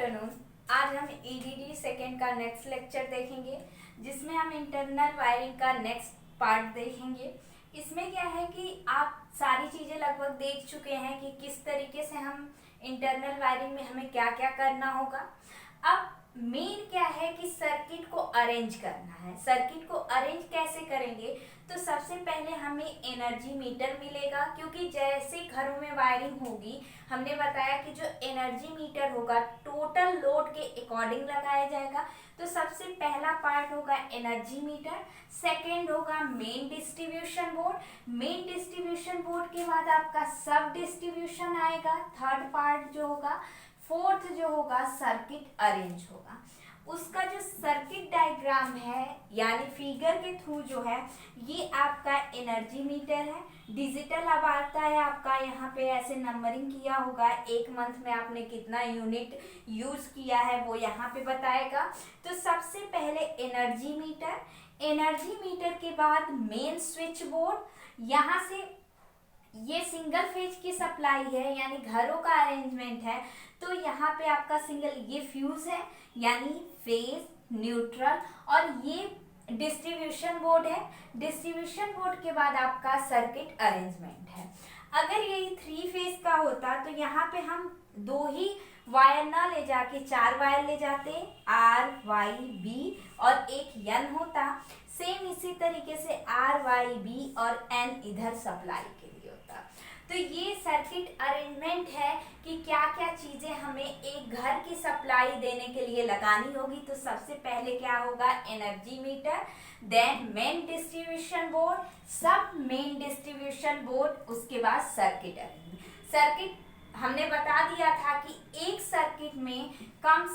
Afternoon. आज हम EDD second का नेक्स्ट लेक्चर देखेंगे, जिसमें हम इंटरनल वायरिंग का नेक्स्ट पार्ट देखेंगे। इसमें क्या है कि आप सारी चीज़ें लगभग देख चुके हैं कि किस तरीके से हम इंटरनल वायरिंग में हमें क्या क्या करना होगा। अब मेन क्या है कि सर्किट को अरेंज करना है। सर्किट को अरेंज कैसे करेंगे? तो सबसे पहले हमें एनर्जी मीटर मिलेगा, क्योंकि जैसे घरों में वायरिंग होगी, हमने बताया कि जो एनर्जी मीटर होगा टोटल लोड के अकॉर्डिंग लगाया जाएगा। तो सबसे पहला पार्ट होगा एनर्जी मीटर, सेकेंड होगा main distribution board. Main distribution board के बाद आपका सब डिस्ट्रीब्यूशन आएगा, थर्ड पार्ट जो होगा। फोर्थ जो होगा सर्किट अरेंज होगा। उसका जो सर्किट डायग्राम है यानी फिगर के थ्रू जो है, ये आपका एनर्जी मीटर है। डिजिटल अब आता है आपका, यहाँ पे ऐसे नंबरिंग किया होगा, एक मंथ में आपने कितना यूनिट यूज किया है वो यहाँ पे बताएगा। तो सबसे पहले एनर्जी मीटर, एनर्जी मीटर के बाद मेन स्विच बोर्ड। यहाँ से ये सिंगल फेज की सप्लाई है यानी घरों का अरेंजमेंट है, तो यहाँ पे आपका सिंगल ये फ्यूज है यानी फेज, न्यूट्रल, और ये डिस्ट्रीब्यूशन बोर्ड है। डिस्ट्रीब्यूशन बोर्ड के बाद आपका सर्किट अरेंजमेंट है। अगर यही थ्री फेज का होता तो यहाँ पे हम दो ही वायर ना ले जाके चार वायर ले जाते, आर वाई बी और एक एन होता। सेम इसी तरीके से आर वाई बी और एन इधर सप्लाई के लिए होता। तो ये सर्किट अरेंजमेंट है कि क्या क्या चीजें हमें एक घर की सप्लाई देने के लिए लगानी होगी। तो सबसे पहले क्या होगा, energy meter, then main distribution board, sub main distribution board, उसके बाद सर्किट अरेंजमेंट। सर्किट हमने बता दिया था कि एक सर्किट में कम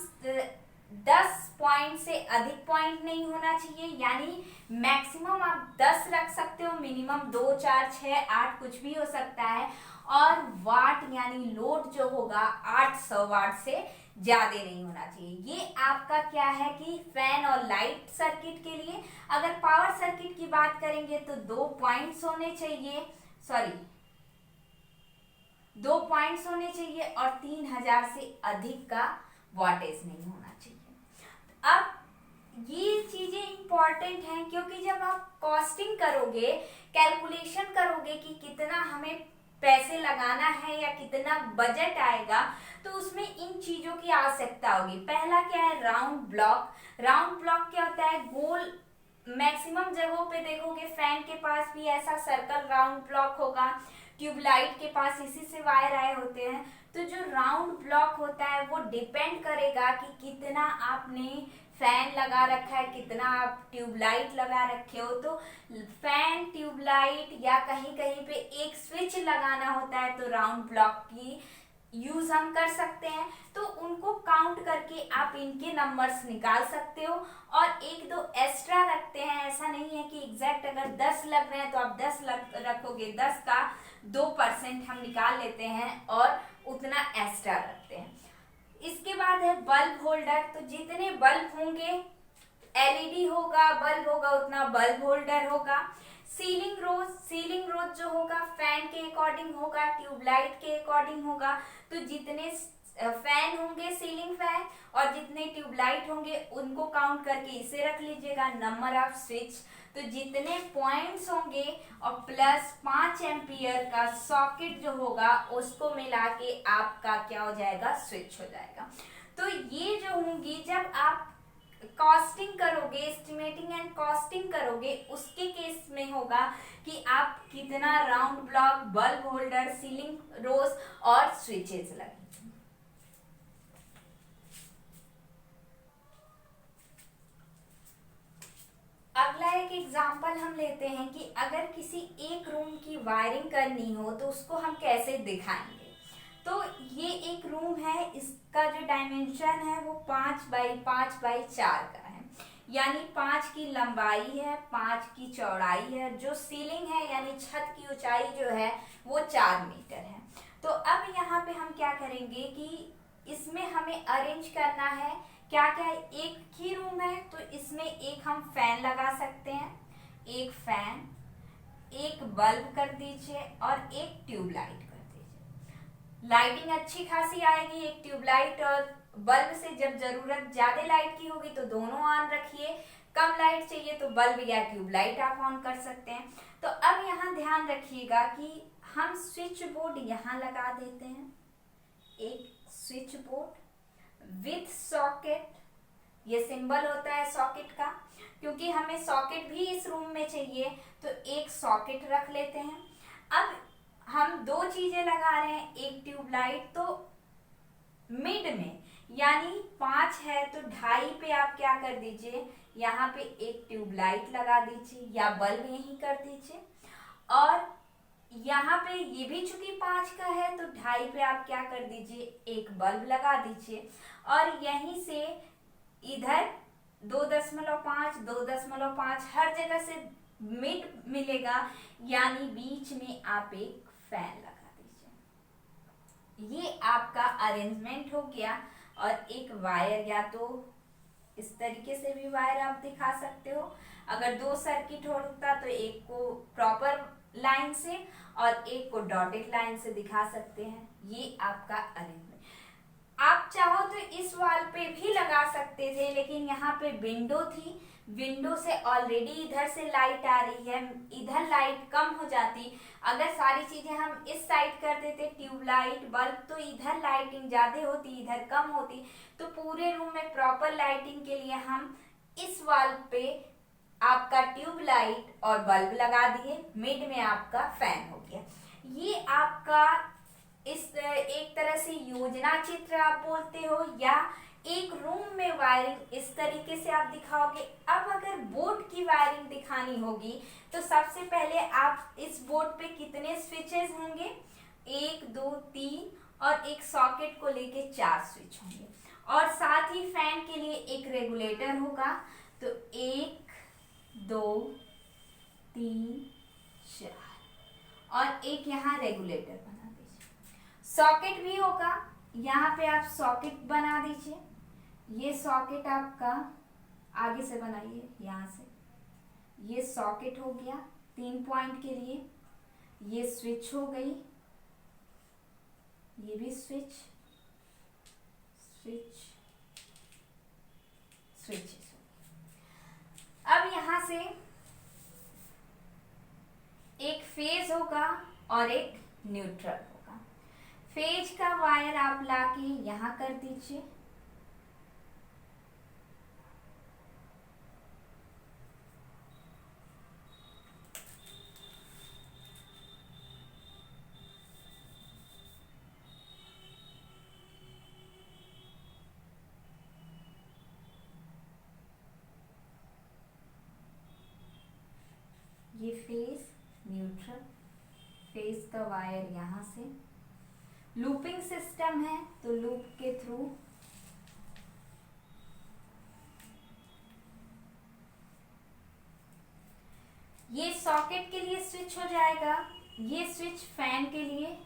10 पॉइंट से अधिक पॉइंट नहीं होना चाहिए, यानी मैक्सिमम आप 10 रख सकते हो, मिनिमम 2, 4, 6, 8 कुछ भी हो सकता है। और वाट यानी लोड जो होगा 800 वाट से ज्यादा नहीं होना चाहिए। ये आपका क्या है कि फैन और लाइट सर्किट के लिए। अगर पावर सर्किट की बात करेंगे तो 2 पॉइंट्स होने चाहिए, 2 पॉइंट्स होने चाहिए और 3000 से अधिक का वॉटेज नहीं होना चाहिए। अब ये चीजें इंपॉर्टेंट हैं, क्योंकि जब आप कॉस्टिंग करोगे, कैलकुलेशन करोगे कि कितना हमें पैसे लगाना है या कितना बजट आएगा, तो उसमें इन चीजों की आवश्यकता होगी। पहला क्या है, राउंड ब्लॉक। राउंड ब्लॉक क्या होता है, गोल। मैक्सिमम जगहों पे देखोगे फैन के पास भी ऐसा सर्कल राउंड ब्लॉक होगा, ट्यूबलाइट के पास इसी से वायर आए होते हैं। तो जो राउंड ब्लॉक होता है वो डिपेंड करेगा कि कितना आपने फैन लगा रखा है, कितना आप ट्यूबलाइट लगा रखे हो। तो फैन, ट्यूबलाइट या कहीं कहीं पे एक स्विच लगाना होता है, तो राउंड ब्लॉक की यूज हम कर सकते हैं। तो उनको काउंट करके आप इनके नंबर्स निकाल सकते हो और एक दो एक्स्ट्रा रखते हैं। ऐसा नहीं है कि एग्जैक्ट अगर 10 लग रहे हैं तो आप 10 रखोगे, 10 का 2% हम निकाल लेते हैं और उतना एक्स्ट्रा रखते हैं। इसके बाद है बल्ब होल्डर। तो जितने बल्ब होंगे, एलईडी होगा, बल्ब होगा, उतना बल्ब होल्डर होगा। सीलिंग रोज, सीलिंग रोज जो होगा फैन के अकॉर्डिंग होगा, ट्यूबलाइट के अकॉर्डिंग होगा। तो जितने फैन होंगे सीलिंग फैन और जितने ट्यूबलाइट होंगे उनको काउंट करके इसे रख लीजिएगा, नंबर ऑफ स्विच। तो जितने पॉइंट्स होंगे और प्लस 5 एम्पियर का सॉकेट जो होगा उसको मिला के आपका क्या हो जाएगा, स्विच हो जाएगा। तो ये जो होंगी, जब आप कॉस्टिंग करोगे, एस्टिमेटिंग एंड कॉस्टिंग करोगे, उसके केस में होगा कि आप कितना round block, bulb holder, ceiling rose और स्विचेस लगे। अगला एक एग्जाम्पल हम लेते हैं कि अगर किसी एक रूम की वायरिंग करनी हो तो उसको हम कैसे दिखाएंगे। तो ये एक रूम है, इसका जो डायमेंशन है वो 5x5x4 का है, यानी 5 की लंबाई है, 5 की चौड़ाई है। जो सीलिंग है यानी छत की ऊंचाई जो है वो 4 मीटर है। तो अब यहाँ पे हम क्या करेंगे कि इसमें हमें अरेंज करना है क्या क्या। एक ही रूम है तो इसमें एक हम फैन लगा सकते हैं, एक फैन, एक बल्ब कर दीजिए और एक ट्यूबलाइट कर दीजिए। लाइटिंग अच्छी खासी आएगी। एक ट्यूबलाइट और बल्ब से जब जरूरत ज्यादा लाइट की होगी तो दोनों ऑन रखिए, कम लाइट चाहिए तो बल्ब या ट्यूबलाइट आप ऑन कर सकते हैं। तो अब यहाँ ध्यान रखिएगा कि हम स्विच बोर्ड यहाँ लगा देते हैं, एक स्विच बोर्ड विथ सॉकेट, ये सिंबल होता है सॉकेट का, क्योंकि हमें सॉकेट भी इस रूम में चाहिए तो एक सॉकेट रख लेते हैं। अब हम दो चीजें लगा रहे हैं, एक ट्यूबलाइट तो मिड में यानी 5 है तो 2.5 पे आप क्या कर दीजिए, यहाँ पे एक ट्यूबलाइट लगा दीजिए या बल्ब यही कर दीजिए। और यहाँ पे ये भी चूंकि 5 का है तो 2.5 पे आप क्या कर दीजिए, एक बल्ब लगा दीजिए। और यहीं से इधर 2.5 2.5 हर जगह से मिड मिलेगा, यानी बीच में आप एक फैन लगा दीजिए। ये आपका अरेंजमेंट हो गया। और एक वायर, या तो इस तरीके से भी वायर आप दिखा सकते हो, अगर 2 सर्किट होता तो एक को प्रॉपर लाइन से और एक को डॉटेड लाइन से दिखा सकते हैं। ये आपका अरेंजमेंट। आप चाहो तो इस वॉल पे भी लगा सकते थे, लेकिन यहाँ पे विंडो थी, विंडो से ऑलरेडी इधर से लाइट आ रही है, इधर लाइट कम हो जाती। अगर सारी चीजें हम इस साइड कर देते, ट्यूबलाइट बल्ब, तो इधर लाइटिंग ज्यादा होती, इधर कम होती। तो पूरे रूम में प्रॉपर लाइटिंग के लिए हम इस वॉल पे आपका ट्यूबलाइट और बल्ब लगा दिए, मिड में आपका फैन हो गया। ये आपका इस एक तरह से योजना चित्र आप बोलते हो, या एक रूम में वायरिंग इस तरीके से आप दिखाओगे। अब अगर बोर्ड की वायरिंग दिखानी होगी तो सबसे पहले आप इस बोर्ड पे कितने स्विचेस होंगे, 1 2 3 और एक सॉकेट को लेके 4 स्विच होंगे। और साथ ही फैन के लिए एक रेगुलेटर होगा, तो 1 2 3 4 और एक यहाँ रेगुलेटर बना दीजिए। सॉकेट भी होगा, यहाँ पे आप सॉकेट बना दीजिए। ये सॉकेट आपका आगे से बनाइए, यहाँ से ये सॉकेट हो गया 3 पॉइंट के लिए। ये स्विच हो गई, ये भी स्विच स्विच स्विचेस। अब यहाँ से एक फेज होगा और एक न्यूट्रल होगा। फेज का वायर आप लाके यहाँ कर दीजिए, ये फेज न्यूट्रल, फेज का वायर यहाँ से। लूपिंग सिस्टम है तो लूप के थ्रू ये सॉकेट के लिए स्विच हो जाएगा, ये स्विच फैन के लिए।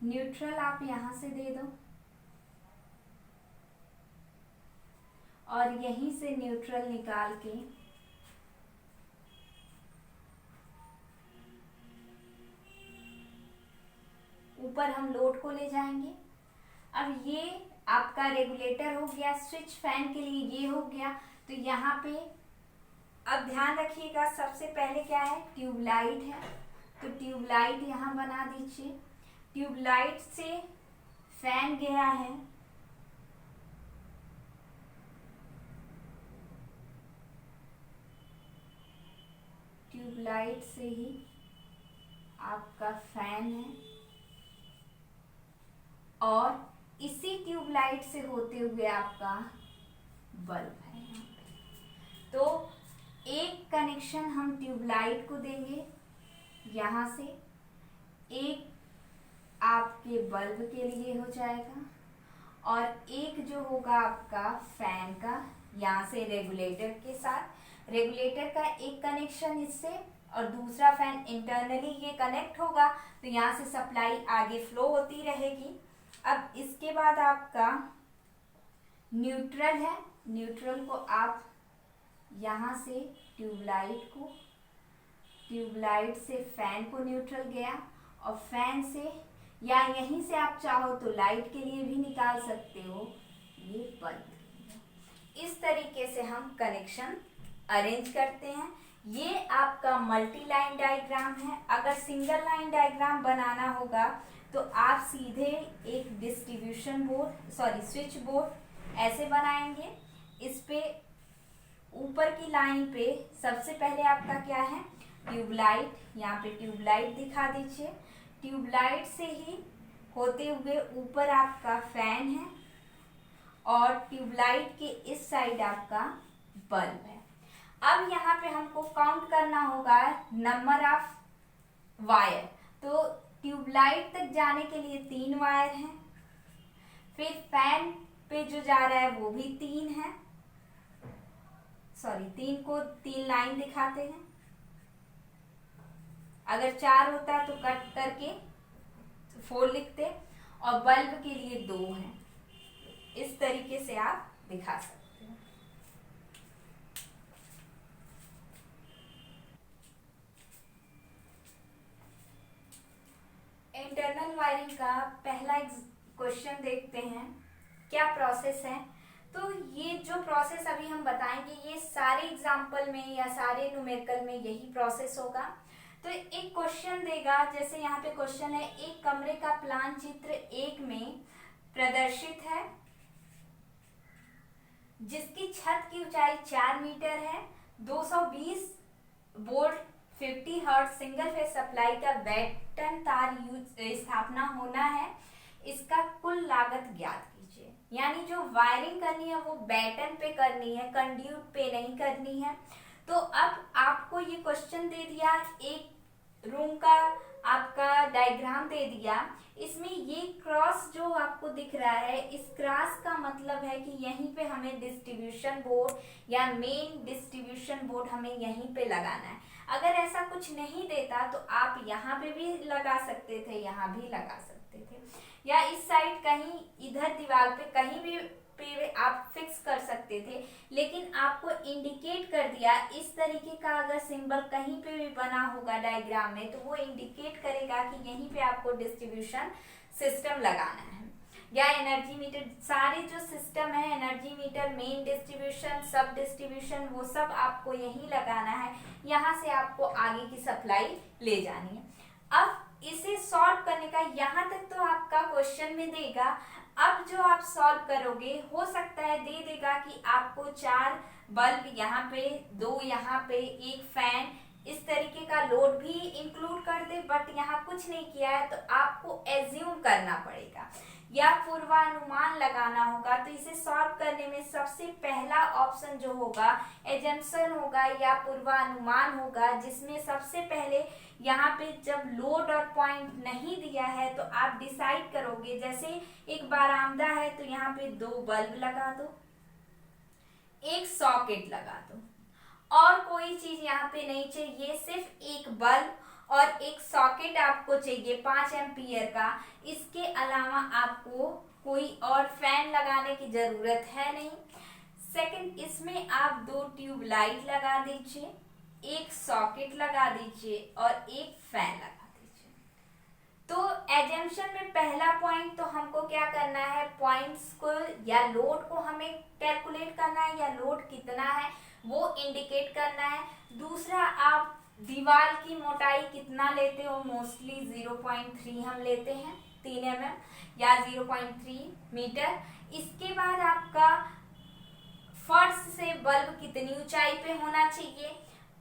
न्यूट्रल आप यहां से दे दो और यहीं से न्यूट्रल निकाल के ऊपर हम लोड को ले जाएंगे। अब ये आपका रेगुलेटर हो गया, स्विच फैन के लिए ये हो गया। तो यहाँ पे अब ध्यान रखिएगा, सबसे पहले क्या है, ट्यूबलाइट है, तो ट्यूबलाइट यहाँ बना दीजिए। ट्यूबलाइट से फैन गया है, ट्यूबलाइट से ही आपका फैन है और इसी ट्यूबलाइट से होते हुए आपका बल्ब है यहाँ पे। तो एक कनेक्शन हम ट्यूबलाइट को देंगे यहाँ से, एक आपके बल्ब के लिए हो जाएगा और एक जो होगा आपका फैन का, यहाँ से रेगुलेटर के साथ, रेगुलेटर का एक कनेक्शन इससे और दूसरा फैन इंटरनली ये कनेक्ट होगा, तो यहाँ से सप्लाई आगे फ्लो होती रहेगी। अब इसके बाद आपका न्यूट्रल है, न्यूट्रल को आप यहाँ से ट्यूबलाइट से फैन को न्यूट्रल गया, और फैन से या यहीं से आप चाहो तो लाइट के लिए भी निकाल सकते हो, ये बल्ब। इस तरीके से हम कनेक्शन अरेंज करते हैं। ये आपका मल्टी लाइन डायग्राम है। अगर सिंगल लाइन डायग्राम बनाना होगा तो आप सीधे एक स्विच बोर्ड ऐसे बनाएंगे। इस पे ऊपर की लाइन पे सबसे पहले आपका क्या है, ट्यूबलाइट। यहाँ पे ट्यूबलाइट दिखा दीजिए। ट्यूबलाइट से ही होते हुए ऊपर आपका फैन है, और ट्यूबलाइट के इस साइड आपका बल्ब है। अब यहाँ पे हमको काउंट करना होगा नंबर ऑफ वायर। तो ट्यूबलाइट तक जाने के लिए 3 वायर हैं, फिर फैन पे जो जा रहा है वो भी 3 है। 3 को 3 लाइन दिखाते हैं। अगर 4 होता तो कट करके 4 लिखते, और बल्ब के लिए 2 है। इस तरीके से आप दिखा सकते हैं। इंटरनल वायरिंग का पहला क्वेश्चन देखते हैं, क्या प्रोसेस है। तो ये जो प्रोसेस अभी हम बताएंगे, ये सारे एग्जाम्पल में या सारे न्यूमेरिकल में यही प्रोसेस होगा। तो एक क्वेश्चन देगा, जैसे यहाँ पे क्वेश्चन है, एक कमरे का प्लान चित्र 1 में प्रदर्शित है, जिसकी छत की ऊंचाई 4 मीटर है, 220 volt 50 hertz single phase supply का बैटन तार स्थापना होना है, इसका कुल लागत ज्ञात कीजिए। यानी जो वायरिंग करनी है वो बैटन पे करनी है, कंड्यूट पे नहीं करनी है। तो अब आपको ये क्वेश्चन दे दिया, एक रूम का आपका डायग्राम दे दिया। इसमें ये क्रॉस जो आपको दिख रहा है, इस क्रॉस का मतलब है कि यहीं पे हमें डिस्ट्रीब्यूशन बोर्ड या मेन डिस्ट्रीब्यूशन बोर्ड हमें यहीं पे लगाना है। अगर ऐसा कुछ नहीं देता तो आप यहाँ पे भी लगा सकते थे, यहाँ भी लगा सकते थे, या इस साइड कहीं इधर दीवार पे कहीं भी पे आप फिक्स कर सकते थे। लेकिन आपको इंडिकेट कर दिया, इस तरीके का अगर सिंबल कहीं पे भी बना होगा डायग्राम में तो वो इंडिकेट करेगा कि यहीं पे आपको डिस्ट्रीब्यूशन सिस्टम लगाना है, या एनर्जी मीटर। सारे जो सिस्टम है, एनर्जी मीटर, मेन डिस्ट्रीब्यूशन, सब डिस्ट्रीब्यूशन, वो सब आपको यहीं लगाना है। यहाँ से आपको आगे की सप्लाई ले जानी है। अब इसे सॉल्व करने का, यहाँ तक तो आपका क्वेश्चन में देगा। अब जो आप सॉल्व करोगे, हो सकता है दे देगा कि आपको 4 बल्ब यहाँ पे, 2 यहाँ पे, 1 फैन, इस तरीके का लोड भी इंक्लूड कर दे, बट यहाँ कुछ नहीं किया है। तो आपको एज्यूम करना पड़ेगा या पूर्वानुमान लगाना होगा। तो इसे सॉल्व करने में सबसे पहला ऑप्शन जो होगा एजम्पशन होगा या पूर्वानुमान होगा, जिसमें सबसे पहले यहाँ पे जब लोड और पॉइंट नहीं दिया है तो आप डिसाइड करोगे। जैसे एक बारामदा है तो यहाँ पे 2 बल्ब लगा दो, 1 सॉकेट लगा दो, और कोई चीज यहाँ पे नहीं चाहिए, सिर्फ 1 बल्ब और 1 सॉकेट आपको चाहिए 5 एम्पियर का। इसके अलावा आपको कोई और फैन लगाने की जरूरत है नहीं। सेकंड, इसमें आप 2 ट्यूबलाइट लगा दीजिए, 1 सॉकेट लगा दीजिए और 1 फैन लगा दीजिए। तो एजम्पशन में पहला पॉइंट तो हमको क्या करना है, पॉइंट्स को या लोड को हमें कैलकुलेट करना है, या लोड कितना है वो इंडिकेट करना है। दूसरा, आप दीवार की मोटाई कितना लेते हो, मोस्टली 0.3 हम लेते हैं, 3 mm या 0.3 मीटर। इसके बाद आपका फर्श से बल्ब कितनी ऊंचाई पे होना चाहिए,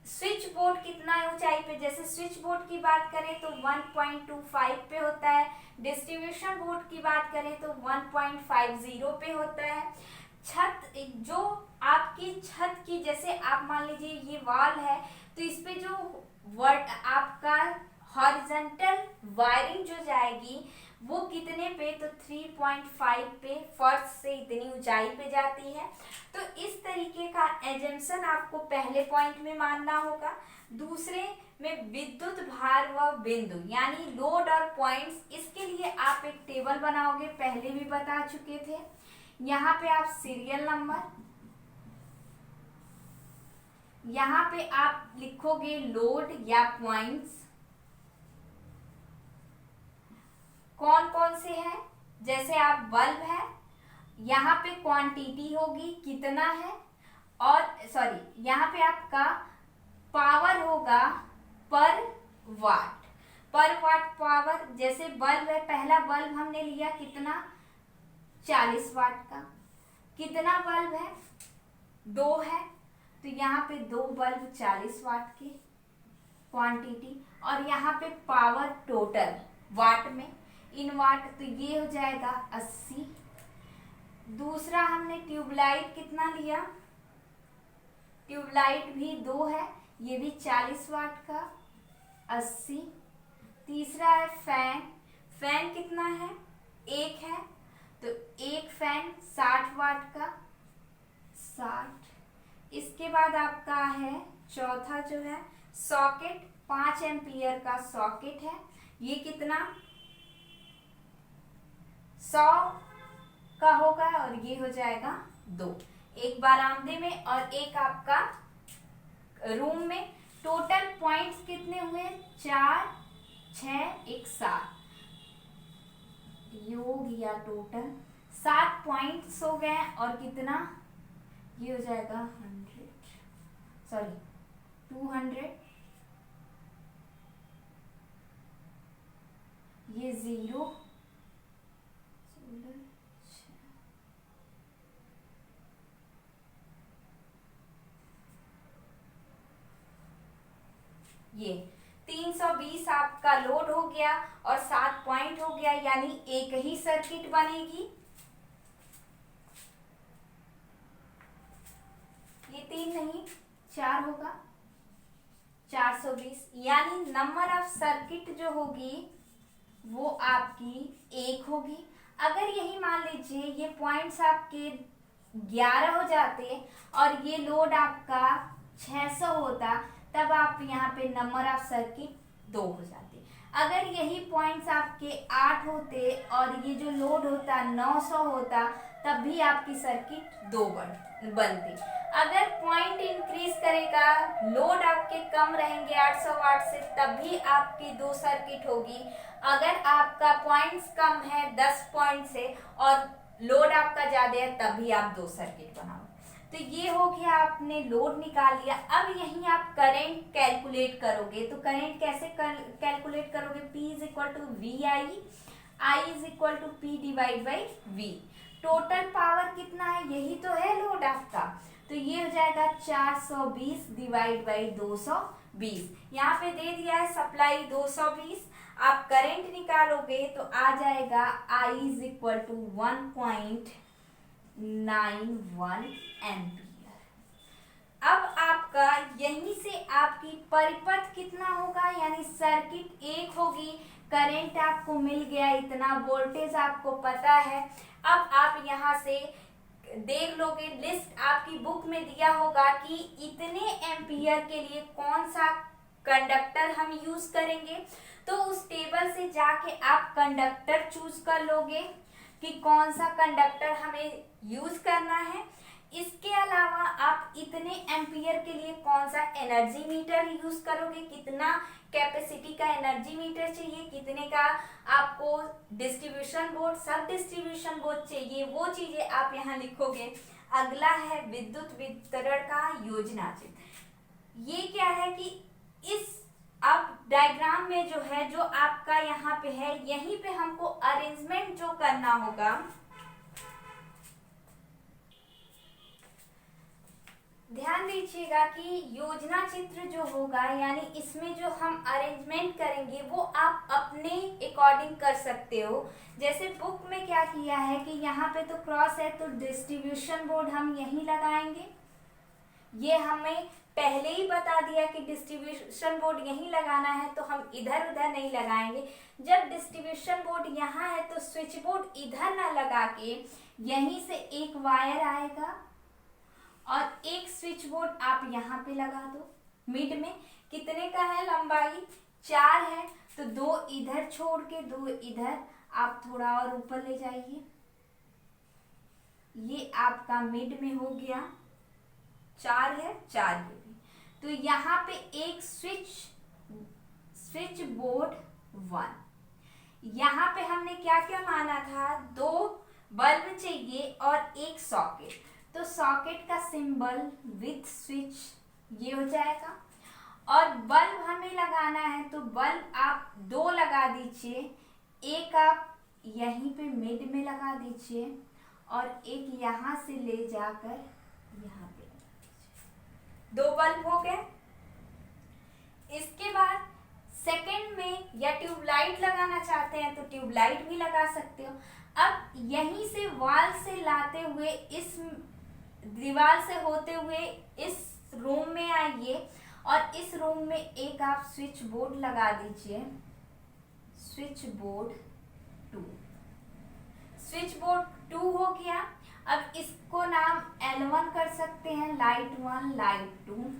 स्विच बोर्ड कितना ऊंचाई पे, जैसे स्विच बोर्ड की बात करें तो 1.25 पे होता है, डिस्ट्रीब्यूशन बोर्ड की बात करें तो 1.50 पे होता है। छत, जो आपकी छत की, जैसे आप मान लीजिए ये वॉल है तो इस पे जो आपका हॉरिजॉन्टल वायरिंग जो जाएगी वो कितने पे, तो 3.5 पे फर्श से इतनी ऊंचाई पे जाती है। तो इस तरीके का एजम्पशन आपको पहले पॉइंट में मानना होगा। दूसरे में विद्युत भार व बिंदु यानी लोड और पॉइंट्स, इसके लिए आप एक टेबल बनाओगे, पहले भी बता चुके थे। यहाँ पे आप सीरियल नंबर, यहाँ पे आप लिखोगे लोड या पॉइंट्स, कौन कौन से हैं, जैसे आप बल्ब है, यहाँ पे क्वांटिटी होगी कितना है, और सॉरी यहाँ पे आपका पावर होगा पर वाट, पर वाट पावर। जैसे बल्ब है, पहला बल्ब हमने लिया कितना, 40 वाट का, कितना बल्ब है, 2 है, तो यहाँ पे 2 बल्ब 40 वाट की क्वांटिटी, और यहाँ पे पावर टोटल वाट में, इन वाट, तो ये हो जाएगा 80। दूसरा हमने ट्यूबलाइट कितना लिया, ट्यूबलाइट भी 2 है, ये भी 40 वाट का, 80। तीसरा है फैन, फैन कितना है, 1 है, तो 1 फैन 60 वाट का, 60। इसके बाद आपका है चौथा जो है सॉकेट, 5 एम्पियर का सॉकेट है, ये कितना 100 का होगा, और ये हो जाएगा 2, एक बरामदे में और एक आपका रूम में। टोटल पॉइंट्स कितने हुए, 4, 6, 1, 7, योग या टोटल 7 पॉइंट्स हो गए, और कितना ये हो जाएगा 200, ये 0, ये 320 आपका लोड हो गया और 7 पॉइंट हो गया, यानी एक ही सर्किट बनेगी। ये 3 नहीं 4 होगा, 420, यानी नंबर ऑफ सर्किट जो होगी वो आपकी 1 होगी। अगर यही मान लीजिए ये पॉइंट्स आपके 11 हो जाते और ये लोड आपका 600 होता, तब आप यहाँ पे नंबर ऑफ सर्किट 2 हो जाते। अगर यही पॉइंट्स आपके 8 होते और ये जो लोड होता 900 होता, तब भी आपकी सर्किट 2 बनती। अगर पॉइंट इंक्रीज करेगा, लोड आपके कम रहेंगे 800 वाट से, तब भी आपकी 2 सर्किट होगी। अगर आपका पॉइंट्स कम है 10 पॉइंट से और लोड आपका ज्यादा है, तब भी आप 2 सर्किट बनाओ। तो ये हो गया, आपने लोड निकाल लिया। अब यहीं आप करंट कैलकुलेट करोगे, तो करंट कैसे कैलकुलेट करोगे, P is equal to VI, I is equal to P divide by V। Total power कितना है, यही तो है लोड आपका, तो ये हो जाएगा 420 डिवाइड बाई 220। यहाँ पे दे दिया है सप्लाई 220, आप करंट निकालोगे तो आ जाएगा I is equal to 1.91 ampere. अब आपका यहीं से आपकी परिपथ कितना होगा, यानी सर्किट 1 होगी, करंट आपको मिल गया इतना, वोल्टेज आपको पता है। अब आप यहाँ से देख लोगे, लिस्ट आपकी बुक में दिया होगा कि इतने एम्पियर के लिए कौन सा कंडक्टर हम यूज करेंगे, तो उस टेबल से जाके आप कंडक्टर चूज कर लोगे कि कौन सा कंडक्टर हमें यूज करना है। इसके अलावा आप इतने एम्पियर के लिए कौन सा एनर्जी मीटर यूज करोगे, कितना कैपेसिटी का एनर्जी मीटर चाहिए, कितने का आपको डिस्ट्रीब्यूशन बोर्ड, सब डिस्ट्रीब्यूशन बोर्ड चाहिए, वो चीजें आप यहाँ लिखोगे। अगला है विद्युत वितरण का योजना चित्र। ये क्या है कि इस अब डायग्राम में जो है, जो आपका यहाँ पे है, यहीं पे हमको अरेंजमेंट जो करना होगा, ध्यान दीजिएगा कि योजना चित्र जो होगा, यानी इसमें जो हम अरेंजमेंट करेंगे वो आप अपने अकॉर्डिंग कर सकते हो। जैसे बुक में क्या किया है कि यहाँ पे तो क्रॉस है, तो डिस्ट्रीब्यूशन बोर्ड हम यहीं लगाएंगे। ये हमें पहले ही बता दिया कि डिस्ट्रीब्यूशन बोर्ड यहीं लगाना है, तो हम इधर उधर नहीं लगाएंगे। जब डिस्ट्रीब्यूशन बोर्ड यहाँ है तो स्विच बोर्ड इधर ना लगा के यहीं से एक वायर आएगा और एक स्विच बोर्ड आप यहाँ पे लगा दो। मिड में कितने का है लंबाई, 4 है, तो 2 इधर छोड़ के 2 इधर, आप थोड़ा और ऊपर ले जाइए। ये आपका मिड में हो गया, 4 है, 4 ये भी। तो यहाँ पे एक स्विच बोर्ड 1, यहाँ पे हमने क्या क्या माना था, 2 बल्ब चाहिए और एक सॉकेट। तो सॉकेट का सिंबल विथ स्विच ये हो जाएगा। और बल्ब हमें लगाना है तो बल्ब आप 2 लगा दीजिए, एक आप यहीं पे मिड में लगा दीजिए और एक यहाँ से ले जाकर यहाँ पे लगा दीजिए। 2 बल्ब हो गए। इसके बाद सेकंड में या ट्यूबलाइट लगाना चाहते हैं तो ट्यूबलाइट भी लगा सकते हो। अब यहीं से वॉल से लाते हुए इस दीवार से होते हुए इस रूम में आइए और इस रूम में एक आप स्विच बोर्ड लगा दीजिए, स्विच बोर्ड 2। स्विच बोर्ड 2 हो गया। अब इसको नाम L1 कर सकते हैं, लाइट 1, लाइट 2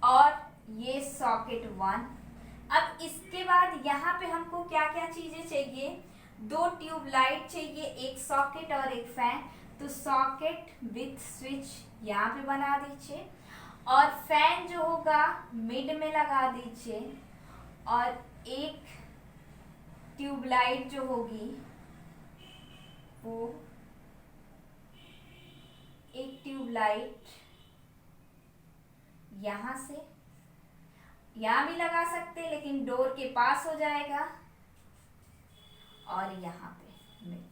और ये सॉकेट 1। अब इसके बाद यहाँ पे हमको क्या क्या चीजें चाहिए, 2 ट्यूबलाइट चाहिए, एक सॉकेट और एक फैन। तो सॉकेट विथ स्विच यहाँ पे बना दीजिए और फैन जो होगा मिड में लगा दीजिए और एक ट्यूबलाइट जो होगी वो एक ट्यूबलाइट यहाँ से यहाँ भी लगा सकते हैं लेकिन डोर के पास हो जाएगा और यहाँ पे मिड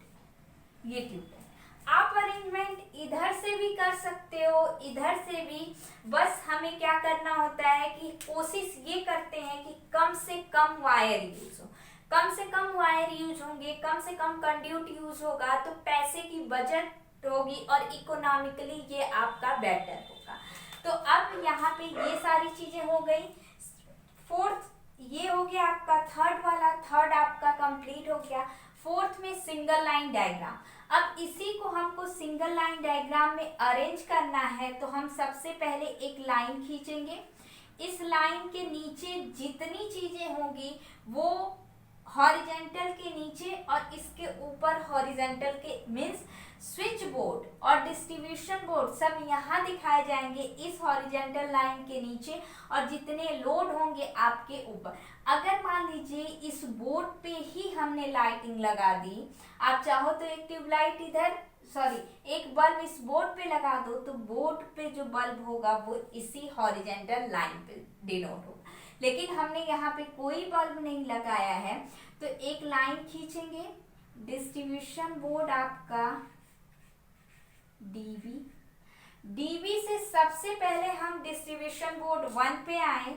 ये ट्यूबलाइट। आप अरेंजमेंट इधर से भी कर सकते हो, इधर से भी। बस हमें क्या करना होता है कि कोशिश ये करते हैं कि कम से कम वायर यूज हो, कम से कम वायर यूज होंगे, कम से कम कंड्यूट यूज होगा तो पैसे की बचत होगी और इकोनॉमिकली ये आपका बेटर होगा। तो अब यहाँ पे ये सारी चीजें हो गई। फोर्थ ये हो गया आपका थर्ड वाला, थर्ड आपका कंप्लीट हो गया। फोर्थ में सिंगल लाइन डायग्राम। अब इसी को हमको सिंगल लाइन डायग्राम में अरेंज करना है तो हम सबसे पहले एक लाइन खींचेंगे। इस लाइन के नीचे जितनी चीजें होंगी वो हॉरिजेंटल के नीचे और इसके ऊपर हॉरिजेंटल के मीन्स स्विच बोर्ड और डिस्ट्रीब्यूशन बोर्ड सब यहाँ दिखाए जाएंगे इस हॉरिजेंटल लाइन के नीचे और जितने लोड होंगे आपके ऊपर। अगर मान लीजिए इस बोर्ड पे ही हमने लाइटिंग लगा दी, आप चाहो तो एक ट्यूबलाइट इधर एक बल्ब इस बोर्ड पे लगा दो तो बोर्ड पे जो बल्ब होगा वो इसी हॉरिजेंटल लाइन पे डिनोट होगा। लेकिन हमने यहाँ पे कोई बल्ब नहीं लगाया है तो एक लाइन खींचेंगे। डिस्ट्रीब्यूशन बोर्ड आपका डीबी से सबसे पहले हम डिस्ट्रीब्यूशन बोर्ड 1 पे आए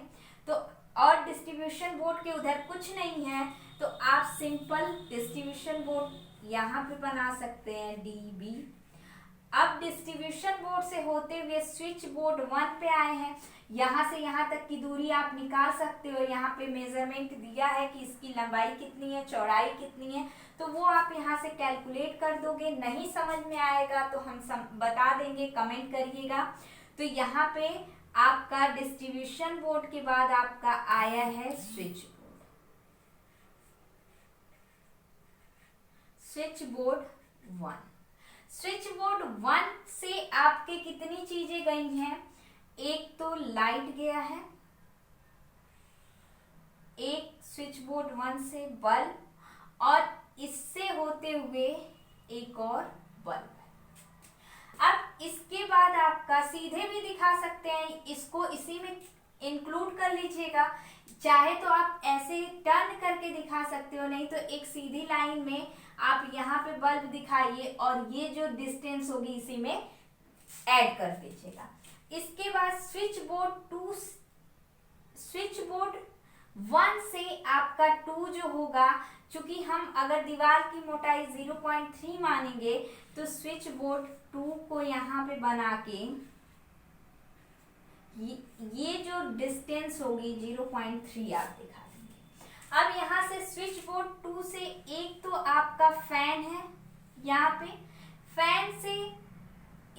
तो और डिस्ट्रीब्यूशन बोर्ड के उधर कुछ नहीं है तो आप सिंपल डिस्ट्रीब्यूशन बोर्ड यहाँ पे बना सकते हैं डीबी। अब डिस्ट्रीब्यूशन बोर्ड से होते हुए स्विच बोर्ड 1 पे आए हैं, यहाँ से यहाँ तक की दूरी आप निकाल सकते हो। यहाँ पे मेजरमेंट दिया है कि इसकी लंबाई कितनी है, चौड़ाई कितनी है, तो वो आप यहाँ से कैलकुलेट कर दोगे। नहीं समझ में आएगा तो हम बता देंगे, कमेंट करिएगा। तो यहाँ पे आपका डिस्ट्रीब्यूशन बोर्ड के बाद आपका आया है switch board. Switch board 1। Switch board 1 से आपके कितनी चीजें गई हैं, एक तो लाइट गया है, एक स्विच बोर्ड 1 से बल्ब और इससे होते हुए एक और बल्ब। अब इसके बाद आपका सीधे भी दिखा सकते हैं, इसको इसी में इंक्लूड कर लीजिएगा। चाहे तो आप ऐसे टर्न करके दिखा सकते हो, नहीं तो एक सीधी लाइन में आप यहाँ पे बल्ब दिखाइए और ये जो डिस्टेंस होगी इसी में ऐड कर दीजिएगा। इसके बाद स्विच बोर्ड 1 से आपका 2 जो होगा, चूंकि हम अगर दीवार की मोटाई 0.3 मानेंगे तो स्विच बोर्ड 2 को यहाँ पे बना के ये जो डिस्टेंस होगी 0.3 आप दिखा देंगे। अब यहाँ से स्विच बोर्ड 2 से एक तो आपका फैन है, यहाँ पे फैन से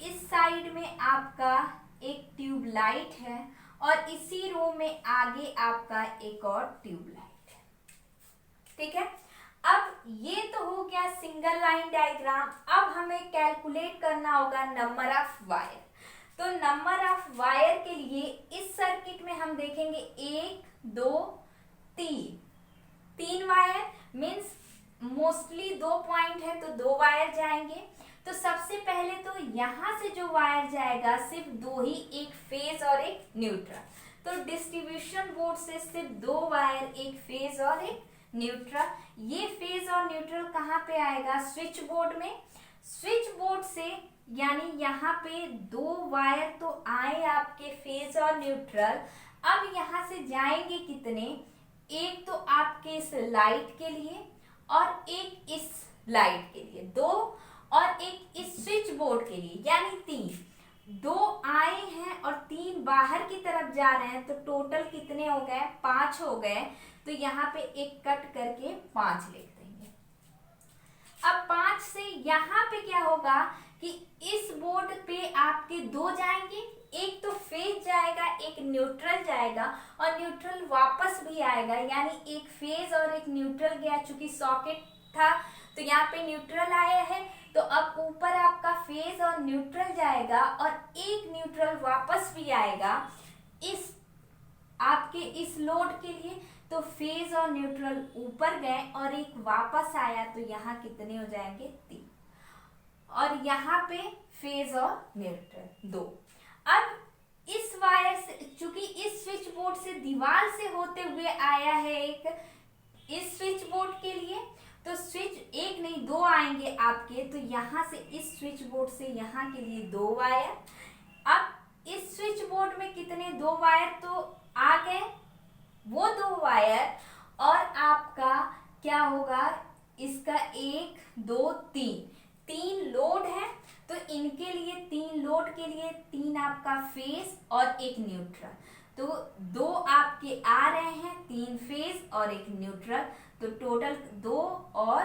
इस साइड में आपका एक ट्यूबलाइट है और इसी रो में आगे आपका एक और ट्यूबलाइट है। ठीक है। अब ये तो हो गया सिंगल लाइन डायग्राम। अब हमें कैलकुलेट करना होगा नंबर ऑफ वायर। तो नंबर ऑफ वायर के लिए इस सर्किट में हम देखेंगे 1 2 3 वायर, मीन्स मोस्टली 2 पॉइंट है तो 2 वायर जाएंगे। तो सबसे पहले तो यहाँ से जो वायर जाएगा सिर्फ 2 ही, एक फेज और एक न्यूट्रल। तो डिस्ट्रीब्यूशन बोर्ड से सिर्फ 2 वायर, एक फेज और एक न्यूट्रल। ये फेज और न्यूट्रल कहाँ पे आएगा? स्विच बोर्ड में। स्विच बोर्ड से यानी यहाँ पे 2 वायर तो आए आपके फेज और न्यूट्रल। अब यहाँ से जाएंगे कितने? एक तो आपके इस लाइट के लिए और एक इस लाइट के लिए, 2, और एक इस स्विच बोर्ड के लिए, यानी 3। 2 आए हैं और 3 बाहर की तरफ जा रहे हैं, तो टोटल कितने हो गए? 5 हो गए। तो यहाँ पे एक कट करके 5 लिख देंगे। अब 5 से यहाँ पे क्या होगा कि इस बोर्ड पे आपके 2 जाएंगे, एक तो फेज जाएगा, एक न्यूट्रल जाएगा, और न्यूट्रल वापस भी आएगा, यानी एक फेज और एक न्यूट्रल गया। चूंकि सॉकेट था तो यहाँ पे न्यूट्रल आया है, तो अब ऊपर आपका फेज और न्यूट्रल जाएगा और एक न्यूट्रल वापस भी आएगा इस आपके इस लोड के लिए। तो फेज और न्यूट्रल ऊपर गए और एक वापस आया, तो यहाँ कितने हो जाएंगे? 3। और यहाँ पे फेज और न्यूट्रल 2। अब इस वायर से, चूंकि इस स्विच बोर्ड से दीवार से होते हुए आया है एक इस स्विच बोर्ड के लिए, तो स्विच एक नहीं 2 आएंगे आपके। तो यहाँ से इस स्विच बोर्ड से यहाँ के लिए 2 वायर। अब इस स्विच बोर्ड में कितने? 2 वायर तो आ गए, वो 2 वायर, और आपका क्या होगा? इसका 1 2 3 लोड है, तो इनके लिए 3 लोड के लिए 3 आपका फेज और एक न्यूट्रल। तो 2 आपके आ रहे हैं, 3 फेज और एक न्यूट्रल, तो टोटल 2 और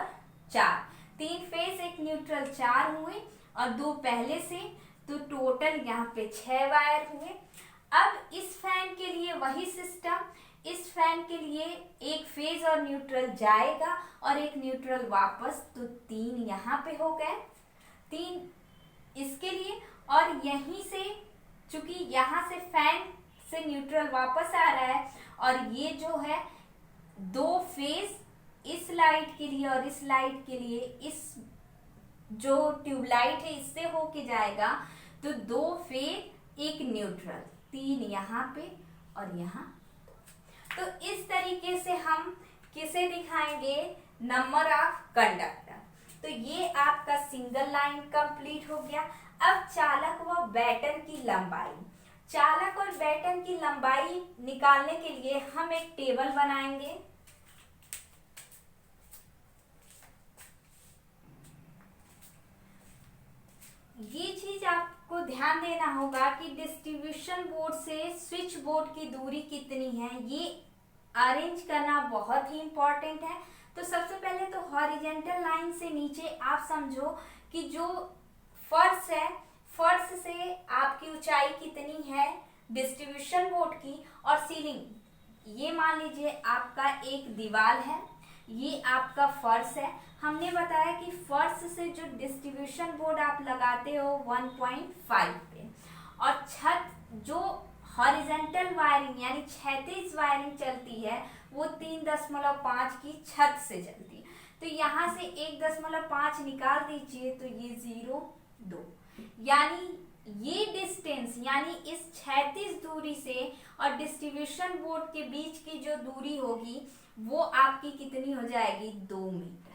4, 3 फेज एक न्यूट्रल 4 हुए, और 2 पहले से, तो टोटल यहाँ पे 6 वायर हुए। अब इस फैन के लिए वही सिस्टम, इस फैन के लिए एक फेज और न्यूट्रल जाएगा और एक न्यूट्रल वापस, तो 3 यहाँ पे हो गए, 3 इसके लिए। और यहीं से चूंकि यहाँ से फैन से न्यूट्रल वापस आ रहा है, और ये जो है 2 फेज इस लाइट के लिए और इस लाइट के लिए, इस जो ट्यूबलाइट है इससे होके जाएगा, तो 2 फेज एक न्यूट्रल, 3 यहाँ पे और यहाँ। तो इस तरीके से हम किसे दिखाएंगे? Number of conductor. तो ये आपका सिंगल लाइन कंप्लीट हो गया। अब चालक व बैटन की लंबाई। चालक और बैटन की लंबाई निकालने के लिए हम एक टेबल बनाएंगे। ये चीज आपको ध्यान देना होगा कि डिस्ट्रीब्यूशन बोर्ड से स्विच बोर्ड की दूरी कितनी है, ये अरेंज करना बहुत ही इंपॉर्टेंट है। तो सबसे पहले तो हॉरिजेंटल लाइन से नीचे आप समझो कि जो फर्श है, फर्श से आपकी ऊंचाई कितनी है डिस्ट्रीब्यूशन बोर्ड की, और सीलिंग, ये मान लीजिए आपका एक दीवार है, ये आपका फर्श है। हमने बताया कि फर्श से जो डिस्ट्रीब्यूशन बोर्ड आप लगाते हो 1.5 पे, और छत जो हॉरिजेंटल वायरिंग यानी क्षैतिज वायरिंग चलती है वो 3.5 की छत से चलती है। तो यहाँ से 1.5 निकाल दीजिए, तो ये 0 2, यानी ये डिस्टेंस, यानी इस क्षैतिज दूरी से और डिस्ट्रीब्यूशन बोर्ड के बीच की जो दूरी होगी वो आपकी कितनी हो जाएगी? 2 मीटर।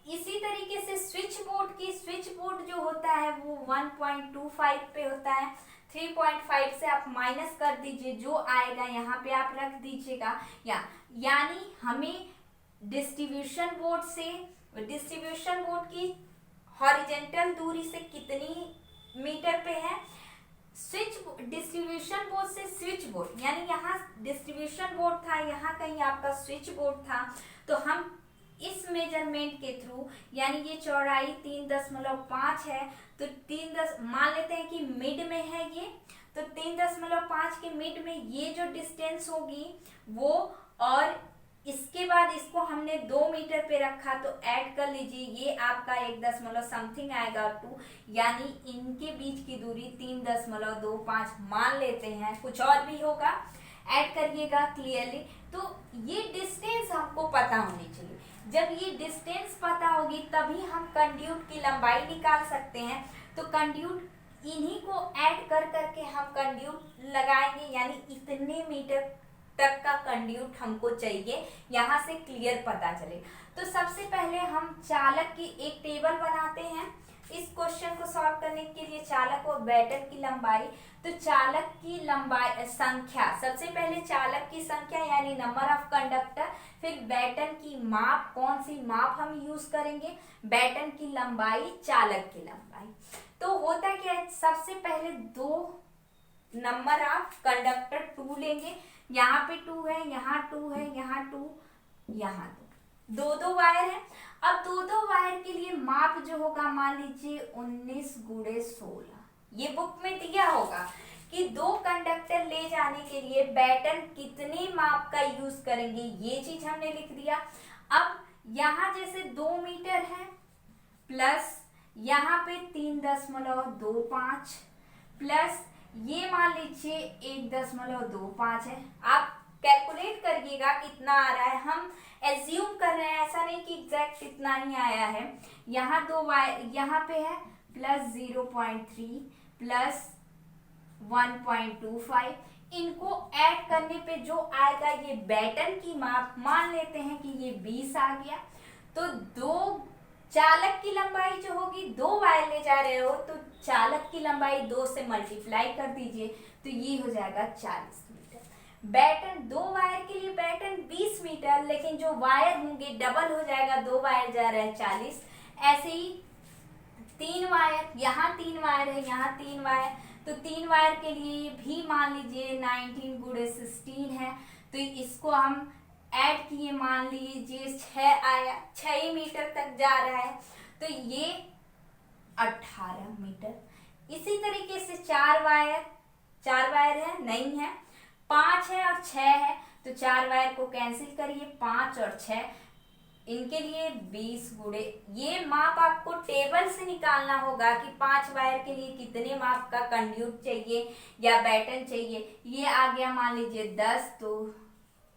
इसी तरीके से स्विच बोर्ड की, स्विच बोर्ड जो होता है वो 1.25 पे होता है। 3.5 से आप माइनस कर दीजिए, जो आएगा यहाँ पे आप रख दीजिएगा। यानी हमें डिस्ट्रीब्यूशन बोर्ड से, डिस्ट्रीब्यूशन बोर्ड की हॉरिजेंटल दूरी से कितनी मीटर पे है, स्विच डिस्ट्रीब्यूशन बोर्ड से स्विच बोर्ड, यानी यहाँ डिस्ट्रीब्यूशन बोर्ड था, यहाँ कहीं आपका स्विच बोर्ड था, तो हम इस मेजरमेंट के थ्रू, यानी ये चौड़ाई 3.5 है, तो 3 मान लेते हैं कि मिड में है ये, तो 3.5 के मिड में ये जो डिस्टेंस होगी वो, और इसके बाद इसको हमने 2 मीटर पे रखा तो ऐड कर लीजिए, ये आपका 1 दशमलव समथिंग आएगा 2, यानी इनके बीच की दूरी 3.25 मान लेते हैं, कुछ और भी होगा ऐड करिएगा क्लियरली। तो ये डिस्टेंस हमको पता होनी चाहिए, जब ये डिस्टेंस पता होगी तभी हम कंड्यूट की लंबाई निकाल सकते हैं। तो कंड्यूट इन्हीं को ऐड कर करके हम कंड्यूट लगाएंगे, यानी इतने मीटर तक का कंड्यूट हमको चाहिए, यहाँ से क्लियर पता चले। तो सबसे पहले हम चालक की एक टेबल बनाते हैं इस क्वेश्चन को सॉल्व करने के लिए, चालक और बैटन की लंबाई। तो चालक की लंबाई संख्या, सबसे पहले चालक की संख्या यानी नंबर ऑफ कंडक्टर, फिर बैटन की माप, कौन सी माप हम यूज करेंगे, बैटन की लंबाई, चालक की लंबाई। तो होता क्या है, सबसे पहले 2 नंबर ऑफ कंडक्टर 2 लेंगे, यहाँ पे 2 है, यहाँ 2 है, यहाँ 2, यहाँ 2, 2 वायर है। अब 2 वायर के लिए माप जो होगा मान लीजिए 19 × 16, ये बुक में दिया होगा कि 2 कंडक्टर ले जाने के लिए बैटन कितने माप का यूज करेंगे, ये चीज हमने लिख दिया। अब यहाँ जैसे 2 मीटर है प्लस यहाँ पे 3.25 प्लस ये मान लीजिए 1.25 है। आप कैलकुलेट करिएगा कितना आ रहा है, हम एज्यूम कर रहे हैं, ऐसा नहीं कि एग्जैक्ट कितना ही आया है। यहाँ 2 वायर यहाँ पे है प्लस 0.3 प्लस 1.25, इनको ऐड करने पे जो आएगा ये बैटन की माप, मान लेते हैं कि ये 20 आ गया। तो 2 चालक की लंबाई जो होगी, 2 वायर ले जा रहे हो तो चालक की लंबाई 2 से मल्टीप्लाई कर दीजिए, तो ये हो जाएगा 40 मीटर। बैटन 2 वायर के लिए बैटन 20 मीटर, लेकिन जो वायर होंगे डबल हो जाएगा, 2 वायर जा रहा है 40। ऐसे ही 3 वायर, यहाँ 3 वायर है, यहाँ 3 वायर, तो 3 वायर के लिए भी मान लीजिए 19 × 16 है, तो इसको हम ऐड किए, मान लीजिए 6 आया, 6 मीटर तक जा रहा है, तो ये 18 मीटर। इसी तरीके से 4 वायर है, नहीं है, 5 है और 6 है, तो 4 वायर को कैंसिल करिए, 5 और 6, इनके लिए 20 × ये माप आपको टेबल से निकालना होगा कि 5 वायर के लिए कितने माप का कंड्यूट चाहिए या बैटन चाहिए। ये आ गया मान लीजिए 10, तो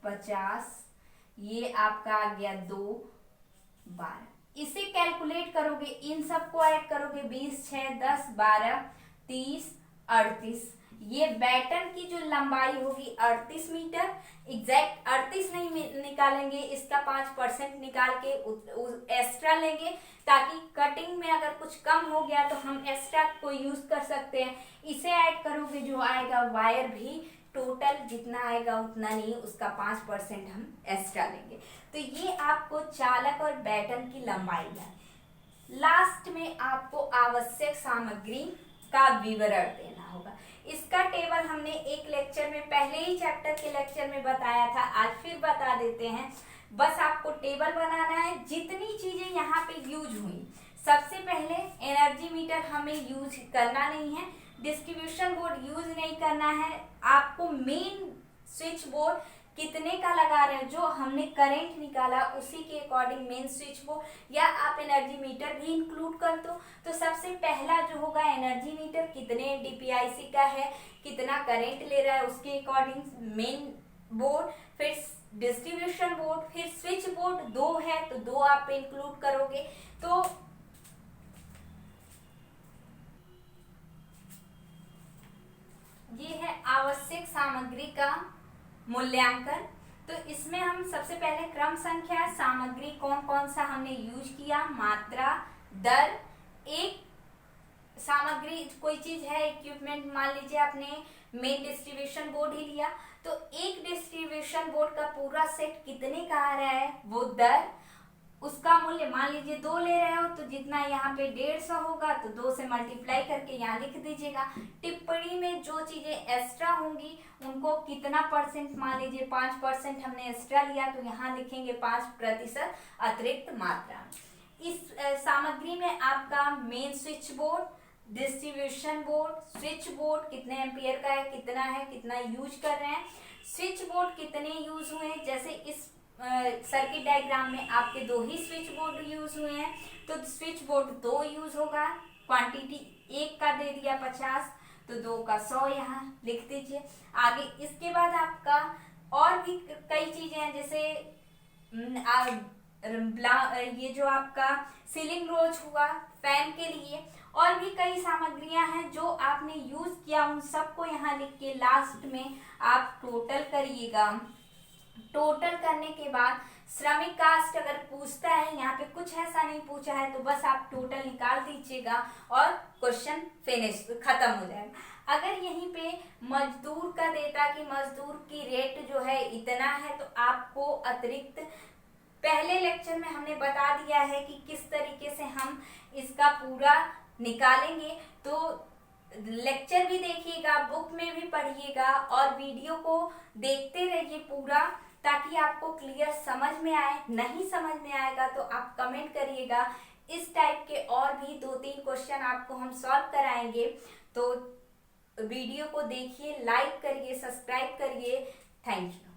50, ये आपका आ गया 2, 12। इसे कैलकुलेट करोगे, इन सबको ऐड करोगे, 20, 6, 10, 12, 30, 38, ये बैटन की जो लंबाई होगी 38 मीटर। एग्जैक्ट 38 नहीं निकालेंगे, इसका 5% निकाल के एक्स्ट्रा लेंगे, ताकि कटिंग में अगर कुछ कम हो गया तो हम एक्स्ट्रा को यूज कर सकते हैं। इसे ऐड करोगे, जो आएगा वायर भी टोटल जितना आएगा उतना नहीं, उसका 5% हम एक्स्ट्रा लेंगे। तो ये आपको चालक और बैटन की लंबाई है। लास्ट में आपको आवश्यक सामग्री का विवरण देना होगा। इसका टेबल हमने एक लेक्चर में, पहले ही चैप्टर के लेक्चर में बताया था, आज फिर बता देते हैं। बस आपको टेबल बनाना है, जितनी चीजें यहाँ पे यूज हुई। सबसे पहले एनर्जी मीटर हमें यूज करना नहीं है, डिस्ट्रीब्यूशन बोर्ड यूज नहीं करना है, आपको मेन स्विच बोर्ड कितने का लगा रहे हैं, जो हमने करंट निकाला उसी के अकॉर्डिंग मेन स्विच बोर्ड, या आप एनर्जी मीटर भी इंक्लूड कर दो। तो सबसे पहला जो होगा एनर्जी मीटर कितने डीपीआईसी का है, कितना करंट ले रहा है, उसके अकॉर्डिंग मेन बोर्ड, फिर डिस्ट्रीब्यूशन बोर्ड, फिर स्विच बोर्ड 2 है तो 2 आप इंक्लूड करोगे। तो ये है आवश्यक सामग्री का मूल्यांकन। तो इसमें हम सबसे पहले क्रम संख्या, सामग्री कौन कौन सा हमने यूज किया, मात्रा, दर, एक सामग्री कोई चीज है, इक्विपमेंट मान लीजिए आपने मेन डिस्ट्रीब्यूशन बोर्ड ही लिया, तो एक डिस्ट्रीब्यूशन बोर्ड का पूरा सेट कितने का आ रहा है, वो दर, उसका मूल्य मान लीजिए 2 ले रहे हो तो जितना यहाँ पे 150 होगा तो 2 से मल्टीप्लाई करके यहाँ लिख दीजिएगा। टिप्पणी में जो चीजें एक्स्ट्रा होंगी उनको कितना परसेंट, मान लीजिए 5% हमने एक्स्ट्रा लिया तो यहाँ लिखेंगे 5% अतिरिक्त मात्रा। इस सामग्री में आपका main switch board, distribution board, switch board कितने एम्पियर का है, कितना यूज कर रहे हैं, स्विच बोर्ड कितने यूज हुए, जैसे इस सर्किट डायग्राम में आपके 2 ही स्विच बोर्ड यूज हुए हैं, तो स्विच बोर्ड 2 यूज होगा। क्वांटिटी 1 का दे दिया 50, तो 2 का 100 यहाँ लिख दीजिए। आगे इसके बाद आपका और भी कई चीजें हैं, जैसे ये जो आपका सीलिंग रोज हुआ फैन के लिए, और भी कई सामग्रियां हैं जो आपने यूज किया, उन सबको यहाँ लिख के लास्ट में आप टोटल करिएगा। टोटल करने के बाद श्रमिक कास्ट अगर पूछता है, यहाँ पे कुछ ऐसा नहीं पूछा है तो बस आप टोटल निकाल दीजिएगा और क्वेश्चन फिनिश, खत्म हो जाएगा। अगर यहीं पे मजदूर का देता कि मजदूर की रेट जो है इतना है, तो आपको अतिरिक्त पहले लेक्चर में हमने बता दिया है कि किस तरीके से हम इसका पूरा निकालेंगे। तो लेक्चर भी देखिएगा, बुक में भी पढ़िएगा और वीडियो को देखते रहिए पूरा, ताकि आपको क्लियर समझ में आए। नहीं समझ में आएगा तो आप कमेंट करिएगा। इस टाइप के और भी 2-3 क्वेश्चन आपको हम सॉल्व कराएंगे, तो वीडियो को देखिए, लाइक करिए, सब्सक्राइब करिए। Thank you.